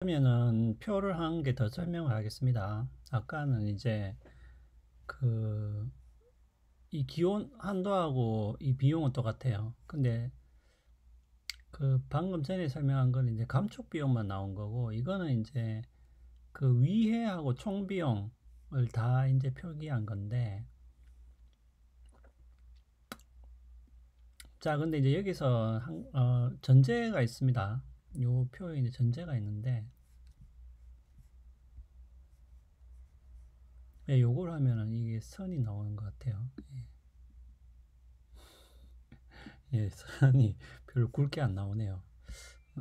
그러면은 표를 한 개 더 설명을 하겠습니다. 아까는 이제 그 이 기온 한도하고 이 비용은 똑같아요. 근데 그 방금 전에 설명한 건 이제 감축 비용만 나온 거고, 이거는 이제 그 위해하고 총 비용을 다 이제 표기한 건데, 자, 근데 이제 여기서 전제가 있습니다. 요 표에 이제 전제가 있는데, 예, 요걸 하면은 이게 선이 나오는 것 같아요. 예, 선이 별로 굵게 안 나오네요.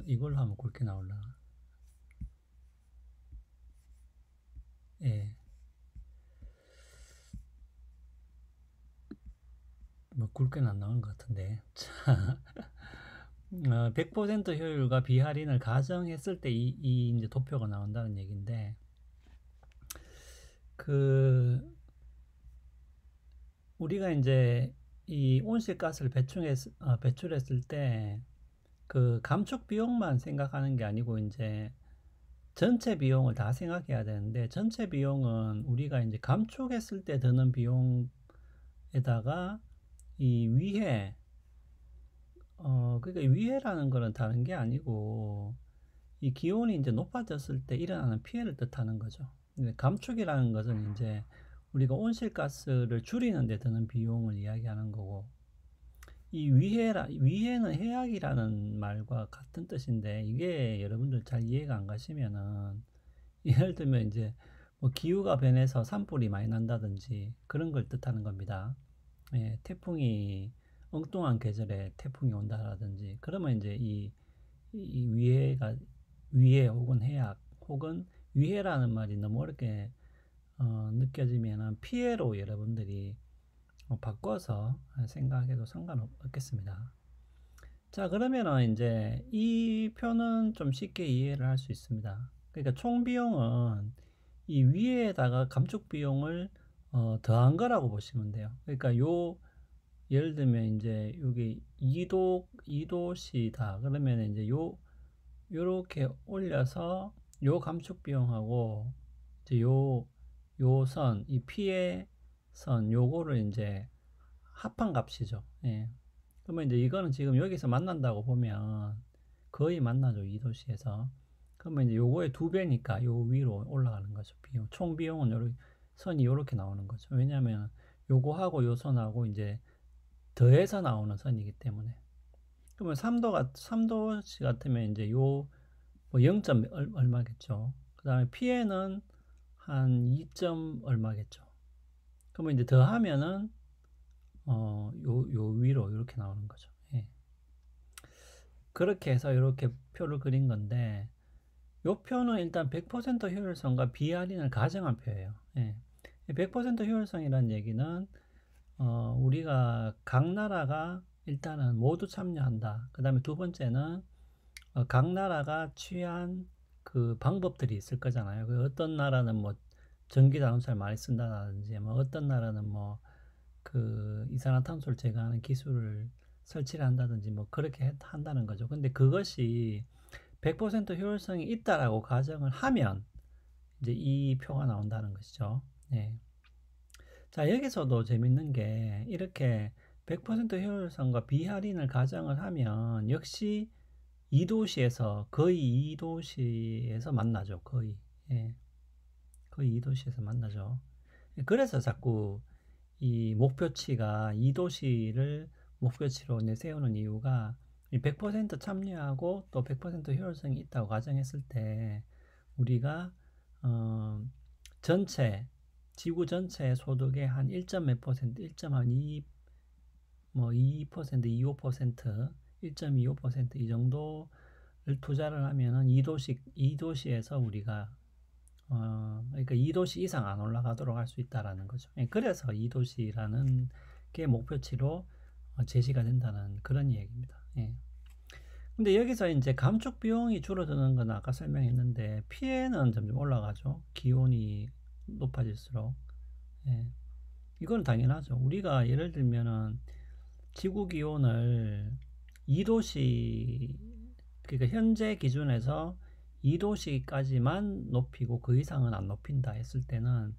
이걸로 하면 굵게 나올라. 예, 뭐 굵게는 안 나오는 것 같은데. 자, 100% 효율과 비할인을 가정했을 때 이 이제 도표가 나온다는 얘기인데, 그 우리가 이제 이 온실가스를 배출했을 때 그 감축 비용만 생각하는 게 아니고 이제 전체 비용을 다 생각해야 되는데, 전체 비용은 우리가 이제 감축했을 때 드는 비용에다가 이 위해 그러니까 위해라는 거는 다른 게 아니고 이 기온이 이제 높아졌을 때 일어나는 피해를 뜻하는 거죠. 근데 감축이라는 것은 이제 우리가 온실가스를 줄이는 데 드는 비용을 이야기하는 거고, 이 위해는 해악이라는 말과 같은 뜻인데, 이게 여러분들 잘 이해가 안 가시면은 예를 들면 이제 뭐 기후가 변해서 산불이 많이 난다든지 그런 걸 뜻하는 겁니다. 예, 태풍이 엉뚱한 계절에 태풍이 온다라든지 그러면 이제 이 위해 혹은 해악 혹은 위해라는 말이 너무 어렵게 느껴지면은 피해로 여러분들이 바꿔서 생각해도 상관없겠습니다. 자, 그러면은 이제 이 표는 좀 쉽게 이해를 할 수 있습니다. 그러니까 총 비용은 이 위에다가 감축 비용을 더한 거라고 보시면 돼요. 그러니까 예를 들면 이제 여기 2도시다. 그러면 이제 요렇게 올려서 요 감축 비용하고 이제 요 선, 이 피해 선 요거를 이제 합한 값이죠. 예. 그러면 이제 이거는 지금 여기서 만난다고 보면 거의 만나죠. 2도시에서. 그러면 이제 요거의 두 배니까 요 위로 올라가는 거죠. 총 비용은 선이 요렇게 나오는 거죠. 왜냐하면 요거하고 요 선하고 이제 더해서 나오는 선이기 때문에. 그러면 3도씨 같으면 이제 뭐 0점 얼마겠죠. 그 다음에 피해는 한 2점 얼마겠죠. 그러면 이제 더하면은 요 위로 이렇게 나오는 거죠. 예. 그렇게 해서 이렇게 표를 그린 건데, 요 표는 일단 100% 효율성과 비할인을 가정한 표예요. 예. 100% 효율성이라는 얘기는 우리가 각 나라가 일단은 모두 참여한다. 그 다음에 두 번째는 각 나라가 취한 그 방법들이 있을 거잖아요. 그 어떤 나라는 뭐 전기 자동차를 많이 쓴다든지, 뭐 어떤 나라는 뭐 그 이산화탄소를 제거하는 기술을 설치를 한다든지 뭐 그렇게 한다는 거죠. 근데 그것이 100% 효율성이 있다라고 가정을 하면 이제 이 표가 나온다는 것이죠. 네. 자, 여기서도 재밌는 게 이렇게 100% 효율성과 비할인을 가정을 하면 역시 2도시에서 거의 2도시에서 만나죠. 거의. 예. 거의 2도시에서 만나죠. 그래서 자꾸 이 목표치가 2도시를 목표치로 내세우는 이유가 100% 참여하고 또 100% 효율성이 있다고 가정했을 때 우리가 어 전체 지구 전체 소득의 한 1점 몇 퍼센트, 1.2 뭐 2%, 25%, 1.25%이 정도를 투자를 하면은 2도시에서 우리가 그러니까 2도시 이상 안 올라가도록 할 수 있다라는 거죠. 예, 그래서 2도시라는 게 목표치로 제시가 된다는 그런 얘기입니다. 예. 근데 여기서 이제 감축 비용이 줄어드는 건 아까 설명했는데 피해는 점점 올라가죠. 기온이 높아질수록. 예. 이건 당연하죠. 우리가 예를 들면은 지구 기온을 2도시 그러니까 현재 기준에서 2도시까지만 높이고 그 이상은 안 높인다 했을 때는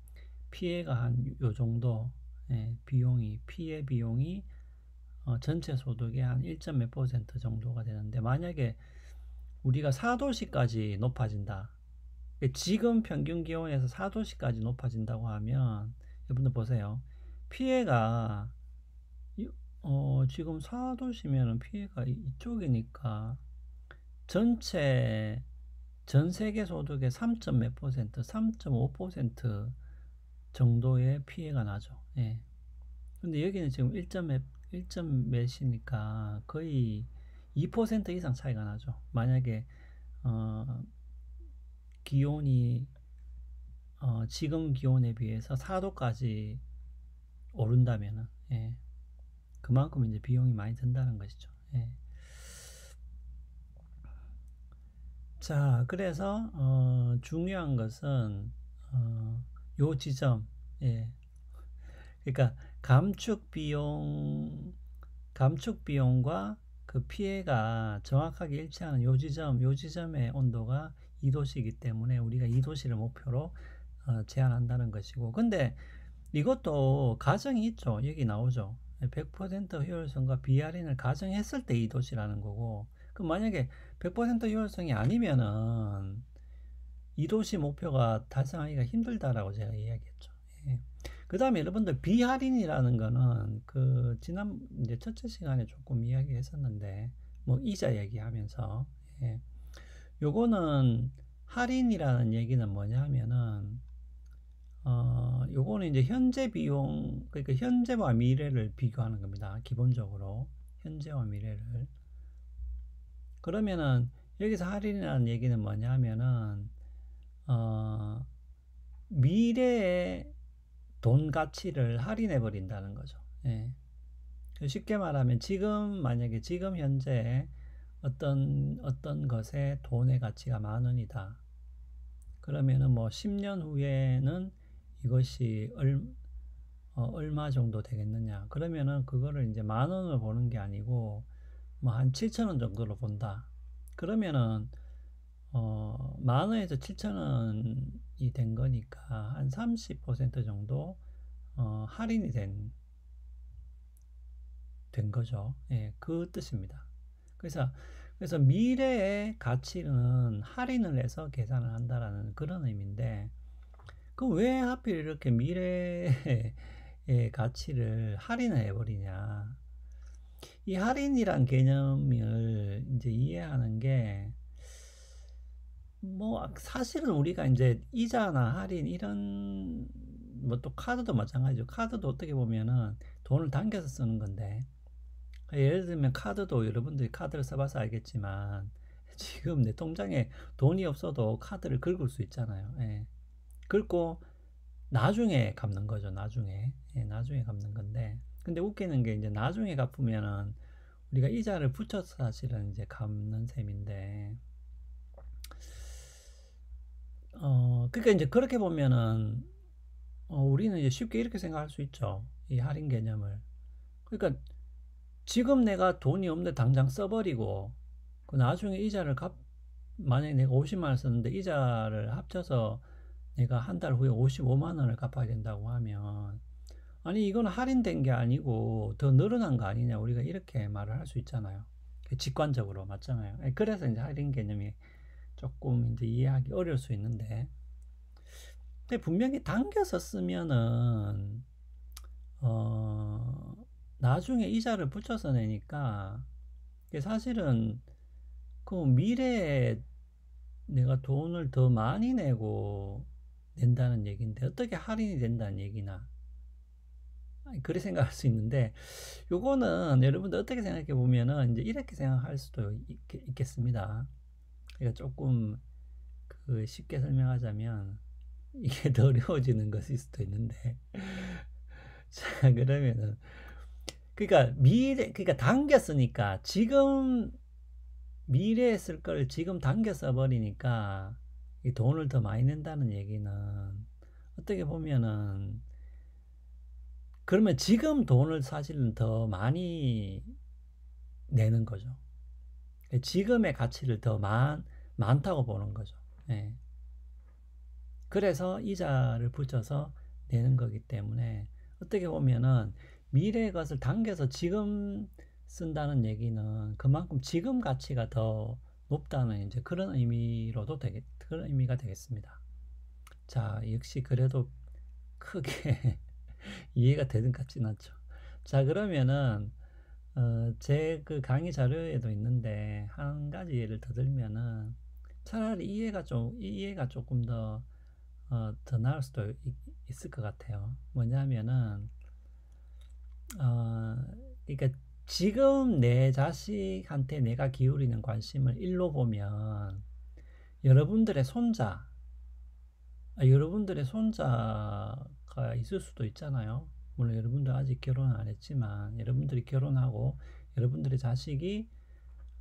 피해가 한 요 정도, 예, 피해 비용이 전체 소득의 한 1점 몇 퍼센트 정도가 되는데, 만약에 우리가 4도시까지 높아진다. 지금 평균 기온에서 4도시까지 높아진다고 하면, 여러분들 보세요. 피해가, 지금 4도시면은 피해가 이쪽이니까, 전 세계 소득의 3점 몇 퍼센트, 3.5% 정도의 피해가 나죠. 예. 근데 여기는 지금 1점 몇이니까 거의 2% 이상 차이가 나죠. 만약에 기온이 지금 기온에 비해서 4도까지 오른다면은, 예, 그만큼 이제 비용이 많이 든다는 것이죠. 예. 자, 그래서 중요한 것은 요 지점, 예, 그러니까 감축 비용과 그 피해가 정확하게 일치하는 요 지점의 온도가 2도시이기 때문에 우리가 2도시를 목표로 제한한다는 것이고, 근데 이것도 가정이 있죠. 여기 나오죠. 100% 효율성과 비할인을 가정했을 때 2도시라는 거고, 그럼 만약에 100% 효율성이 아니면은 2도시 목표가 달성하기가 힘들다라고 제가 이야기했죠. 예. 그 다음에 여러분들 비할인이라는 거는 그 지난 이제 첫째 시간에 조금 이야기했었는데, 뭐 이자 얘기하면서, 예. 요거는 할인이라는 얘기는 뭐냐면은 요거는 이제 현재 비용, 그러니까 현재와 미래를 비교하는 겁니다. 기본적으로 현재와 미래를. 그러면은 여기서 할인이라는 얘기는 뭐냐면은 미래의 돈 가치를 할인해 버린다는 거죠. 예. 쉽게 말하면 만약에 지금 현재 어떤 것의 돈의 가치가 10,000원이다. 그러면은 뭐 10년 후에는 이것이 얼마 정도 되겠느냐. 그러면은 그거를 이제 10,000원을 보는 게 아니고 뭐 한 7,000원 정도로 본다. 그러면은 10,000원에서 7,000원이 된 거니까 한 30% 정도 할인이 된 거죠. 예, 그 뜻입니다. 그래서 미래의 가치는 할인을 해서 계산을 한다라는 그런 의미인데, 그 왜 하필 이렇게 미래의 가치를 할인을 해버리냐. 이 할인이란 개념을 이제 이해하는 게, 뭐, 사실은 우리가 이제 이자나 할인 이런, 뭐 또 카드도 마찬가지죠. 카드도 어떻게 보면은 돈을 당겨서 쓰는 건데, 예를 들면 카드도 여러분들이 카드를 써봐서 알겠지만, 지금 내 통장에 돈이 없어도 카드를 긁을 수 있잖아요. 예. 긁고 나중에 갚는 거죠. 나중에. 예, 나중에 갚는 건데. 근데 웃기는 게 이제 나중에 갚으면은 우리가 이자를 붙여서 사실은 이제 갚는 셈인데, 그러니까 이제 그렇게 보면은 우리는 이제 쉽게 이렇게 생각할 수 있죠. 이 할인 개념을. 그러니까 지금 내가 돈이 없는데 당장 써버리고, 그 나중에 만약에 내가 50만 원 썼는데 이자를 합쳐서 내가 한 달 후에 55만 원을 갚아야 된다고 하면, 아니, 이건 할인된 게 아니고 더 늘어난 거 아니냐. 우리가 이렇게 말을 할 수 있잖아요. 직관적으로 맞잖아요. 그래서 이제 할인 개념이 조금 이제 이해하기 어려울 수 있는데, 근데 분명히 당겨서 쓰면은, 나중에 이자를 붙여서 내니까, 사실은 그 미래에 내가 돈을 더 많이 내고 낸다는 얘기인데, 어떻게 할인이 된다는 얘기나. 그렇게 생각할 수 있는데, 요거는 여러분들 어떻게 생각해 보면은 이제 이렇게 생각할 수도 있겠습니다. 그러니까 조금 쉽게 설명하자면 이게 더 어려워지는 것일 수도 있는데, 자, 그러면은 그러니까 당겼으니까 지금 미래에 쓸 걸 지금 당겨 써버리니까 이 돈을 더 많이 낸다는 얘기는, 어떻게 보면은 그러면 지금 돈을 사실은 더 많이 내는 거죠. 지금의 가치를 더 많다고 보는 거죠. 예. 그래서 이자를 붙여서 내는 거기 때문에 어떻게 보면은 미래의 것을 당겨서 지금 쓴다는 얘기는 그만큼 지금 가치가 더 높다는 이제 그런 의미로도 그런 의미가 되겠습니다. 자, 역시 그래도 크게 이해가 되는 것 같진 않죠. 자, 그러면은 제 그 강의 자료에도 있는데 한 가지 예를 더 들면은 차라리 이해가 조금 더 나을 수도 있을 것 같아요. 뭐냐면은 어, 그러니까 지금 내 자식한테 내가 기울이는 관심을 일로 보면 여러분들의 손자, 여러분들의 손자가 있을 수도 있잖아요. 물론 여러분들 아직 결혼 안 했지만 여러분들이 결혼하고 여러분들의 자식이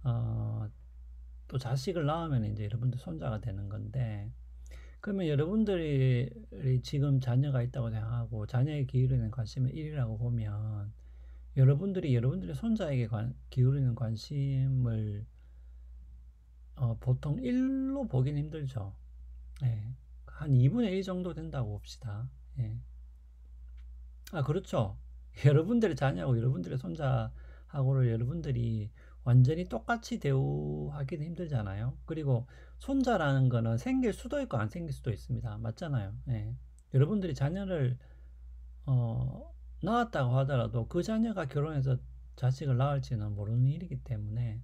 어, 또 자식을 낳으면 이제 여러분들 손자가 되는 건데 그러면 여러분들이 지금 자녀가 있다고 생각하고 자녀에 기울이는 관심을 1이라고 보면 여러분들이 여러분들의 손자에게 기울이는 관심을 보통 1로 보긴 힘들죠. 예. 한 2분의 1 정도 된다고 봅시다. 예. 아, 그렇죠. 여러분들의 자녀하고 여러분들의 손자하고를 여러분들이 완전히 똑같이 대우하기는 힘들잖아요. 그리고 손자라는 거는 생길 수도 있고 안 생길 수도 있습니다. 맞잖아요. 예. 여러분들이 자녀를 낳았다고 하더라도 그 자녀가 결혼해서 자식을 낳을지는 모르는 일이기 때문에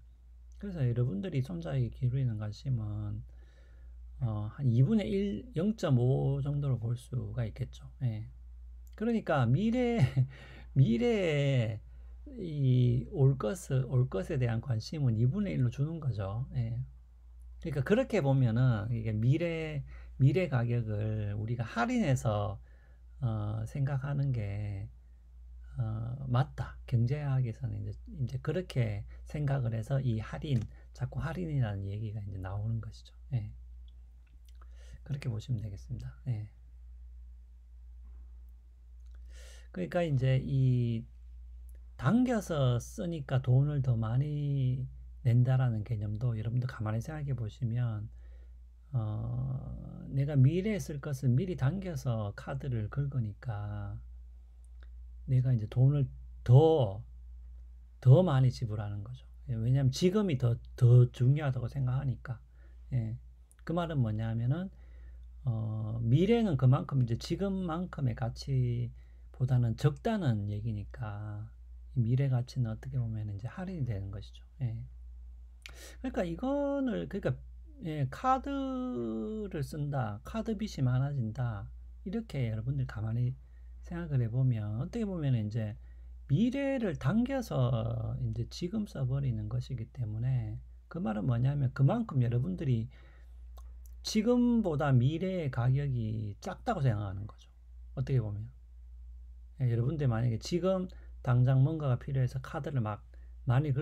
그래서 여러분들이 손자에게 기울이는 관심은 한 2분의 1, 0.5 정도로 볼 수가 있겠죠. 예. 그러니까 미래에 올 것에 대한 관심은 2분의 1로 주는 거죠. 예. 그러니까 그렇게 보면은 이게 미래 가격을 우리가 할인해서 생각하는 게 맞다. 경제학에서는 이제 그렇게 생각을 해서 자꾸 할인이라는 얘기가 이제 나오는 것이죠. 예. 그렇게 보시면 되겠습니다. 예. 그러니까 이제 이 당겨서 쓰니까 돈을 더 많이 낸다라는 개념도 여러분들 가만히 생각해 보시면 내가 미래에 쓸 것을 미리 당겨서 카드를 긁으니까 내가 이제 돈을 더, 더 많이 지불하는 거죠. 예, 왜냐하면 지금이 더 중요하다고 생각하니까. 예. 그 말은 뭐냐 하면은, 미래는 그만큼 이제 지금만큼의 가치보다는 적다는 얘기니까, 미래 가치는 어떻게 보면 이제 할인이 되는 것이죠. 예. 그러니까 예, 카드를 쓴다, 카드 빚이 많아진다, 이렇게 여러분들 가만히 생각을 해보면, 어떻게 보면 이제 미래를 당겨서 이제 지금 써버리는 것이기 때문에, 그 말은 뭐냐면 그만큼 여러분들이 지금보다 미래의 가격이 작다고 생각하는 거죠. 어떻게 보면. 예, 여러분들 만약에 지금 당장 뭔가가 필요해서 카드를 막 많이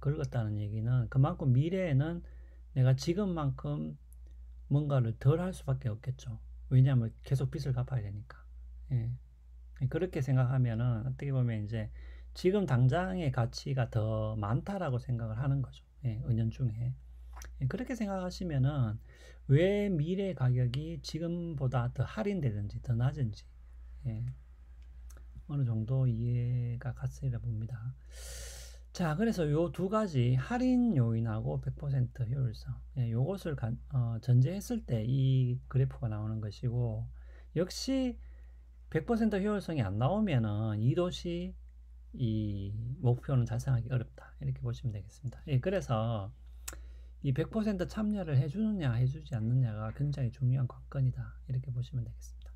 긁었다는 얘기는 그만큼 미래에는 내가 지금만큼 뭔가를 덜 할 수밖에 없겠죠. 왜냐하면 계속 빚을 갚아야 되니까. 예. 그렇게 생각하면은 어떻게 보면 이제 지금 당장의 가치가 더 많다라고 생각을 하는 거죠. 예, 은연중에. 예, 그렇게 생각하시면은 왜 미래 가격이 지금보다 더 할인되든지 더 낮은지 예, 어느 정도 이해가 갔으리라 봅니다. 자, 그래서 요 두 가지 할인 요인하고 100% 효율성 예, 요것을 전제했을 때 이 그래프가 나오는 것이고 역시 100% 효율성이 안 나오면은 이도시 이 목표는 달성하기 어렵다 이렇게 보시면 되겠습니다. 예, 그래서 이 100% 참여를 해주느냐 해주지 않느냐가 굉장히 중요한 관건이다 이렇게 보시면 되겠습니다.